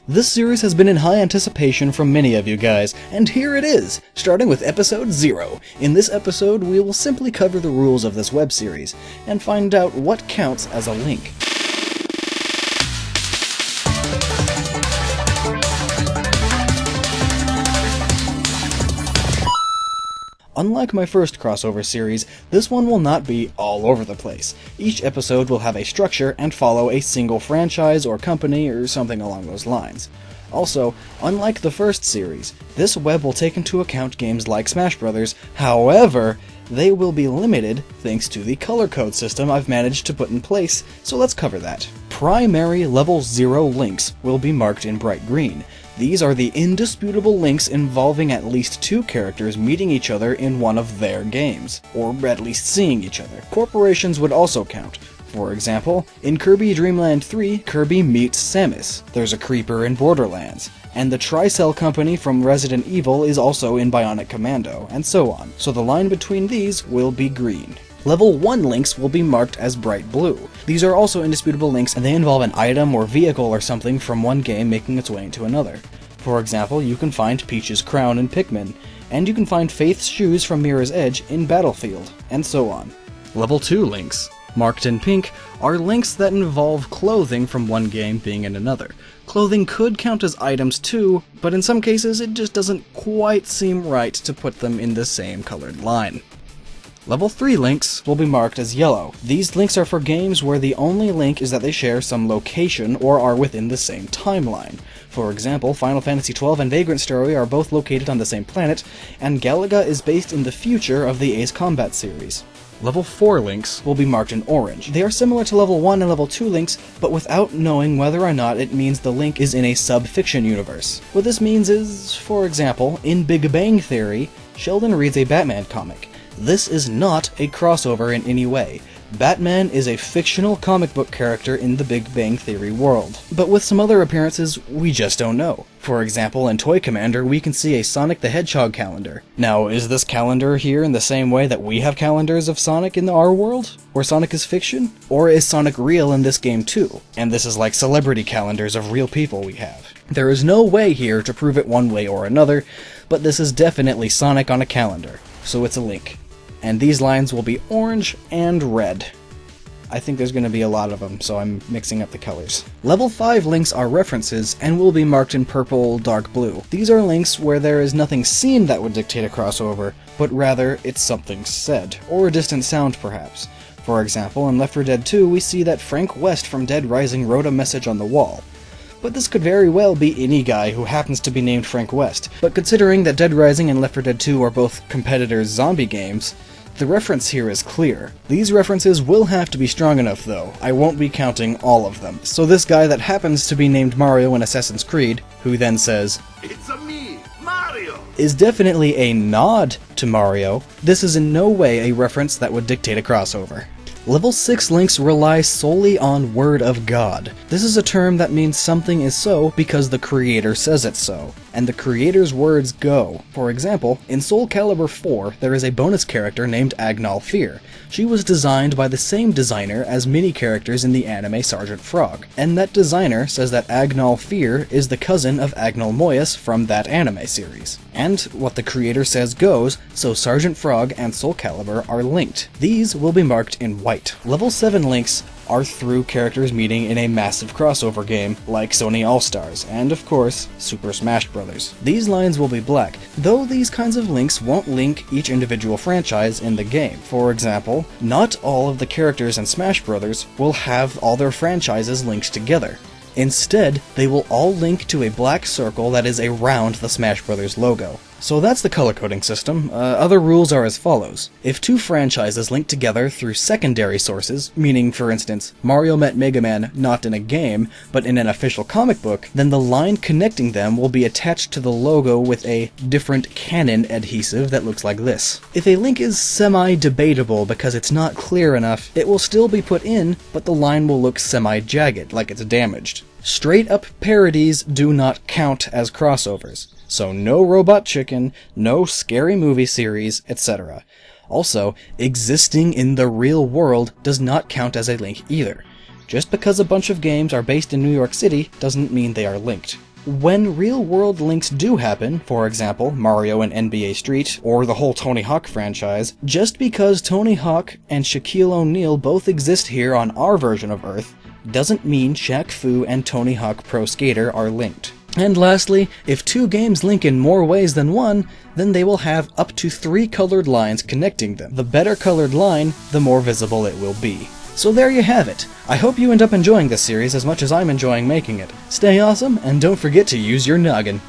This series has been in high anticipation from many of you guys, and here it is, starting with episode 0. In this episode, we will simply cover the rules of this web series, and find out what counts as a link. Unlike my first crossover series, this one will not be all over the place. Each episode will have a structure and follow a single franchise or company or something along those lines. Also, unlike the first series, this web will take into account games like Smash Bros. However, they will be limited thanks to the color code system I've managed to put in place, so let's cover that. Primary level 0 links will be marked in bright green. These are the indisputable links involving at least 2 characters meeting each other in one of their games, or at least seeing each other. Corporations would also count. For example, in Kirby Dream Land 3, Kirby meets Samus. There's a Creeper in Borderlands. And the Tricell Company from Resident Evil is also in Bionic Commando, and so on. So the line between these will be green. Level 1 links will be marked as bright blue. These are also indisputable links, and they involve an item or vehicle or something from one game making its way into another. For example, you can find Peach's crown in Pikmin, and you can find Faith's shoes from Mirror's Edge in Battlefield, and so on. Level 2 links, marked in pink, are links that involve clothing from one game being in another. Clothing could count as items too, but in some cases it just doesn't quite seem right to put them in the same colored line. Level 3 links will be marked as yellow. These links are for games where the only link is that they share some location or are within the same timeline. For example, Final Fantasy XII and Vagrant Story are both located on the same planet, and Galaga is based in the future of the Ace Combat series. Level 4 links will be marked in orange. They are similar to Level 1 and Level 2 links, but without knowing whether or not it means the link is in a sub-fiction universe. What this means is, for example, in Big Bang Theory, Sheldon reads a Batman comic. This is not a crossover in any way. Batman is a fictional comic book character in the Big Bang Theory world. But with some other appearances, we just don't know. For example, in Toy Commander, we can see a Sonic the Hedgehog calendar. Now, is this calendar here in the same way that we have calendars of Sonic in our world? Where Sonic is fiction? Or is Sonic real in this game too? And this is like celebrity calendars of real people we have. There is no way here to prove it one way or another, but this is definitely Sonic on a calendar, so it's a link. And these lines will be orange and red. I think there's going to be a lot of them, so I'm mixing up the colors. Level 5 links are references, and will be marked in purple, dark blue. These are links where there is nothing seen that would dictate a crossover, but rather it's something said, or a distant sound perhaps. For example, in Left 4 Dead 2 we see that Frank West from Dead Rising wrote a message on the wall. But this could very well be any guy who happens to be named Frank West. But considering that Dead Rising and Left 4 Dead 2 are both competitors' zombie games, the reference here is clear. These references will have to be strong enough though. I won't be counting all of them. So this guy that happens to be named Mario in Assassin's Creed, who then says, "It's me, Mario," is definitely a nod to Mario. This is in no way a reference that would dictate a crossover. Level 6 links rely solely on Word of God. This is a term that means something is so because the creator says it so, and the creator's words go. For example, in Soul Calibur 4, there is a bonus character named Agnal Fear. She was designed by the same designer as many characters in the anime Sergeant Frog, and that designer says that Agnal Fear is the cousin of Agnal Moyas from that anime series. And what the creator says goes, so Sergeant Frog and Soul Calibur are linked. These will be marked in white. Level 7 links are through characters meeting in a massive crossover game like Sony All-Stars, and of course, Super Smash Bros. These lines will be black, though these kinds of links won't link each individual franchise in the game. For example, not all of the characters in Smash Bros. Will have all their franchises linked together. Instead, they will all link to a black circle that is around the Smash Bros. Logo. So that's the color coding system. Other rules are as follows. If 2 franchises link together through secondary sources, meaning, for instance, Mario met Mega Man not in a game, but in an official comic book, then the line connecting them will be attached to the logo with a different canon adhesive that looks like this. If a link is semi-debatable because it's not clear enough, it will still be put in, but the line will look semi-jagged, like it's damaged. Straight-up parodies do not count as crossovers. So no Robot Chicken, no Scary Movie series, etc. Also, existing in the real world does not count as a link either. Just because a bunch of games are based in New York City doesn't mean they are linked. When real-world links do happen, for example, Mario and NBA Street, or the whole Tony Hawk franchise, just because Tony Hawk and Shaquille O'Neal both exist here on our version of Earth, doesn't mean Shaq Fu and Tony Hawk Pro Skater are linked. And lastly, if two games link in more ways than one, then they will have up to 3 colored lines connecting them. The better colored line, the more visible it will be. So there you have it. I hope you end up enjoying this series as much as I'm enjoying making it. Stay awesome, and don't forget to use your noggin.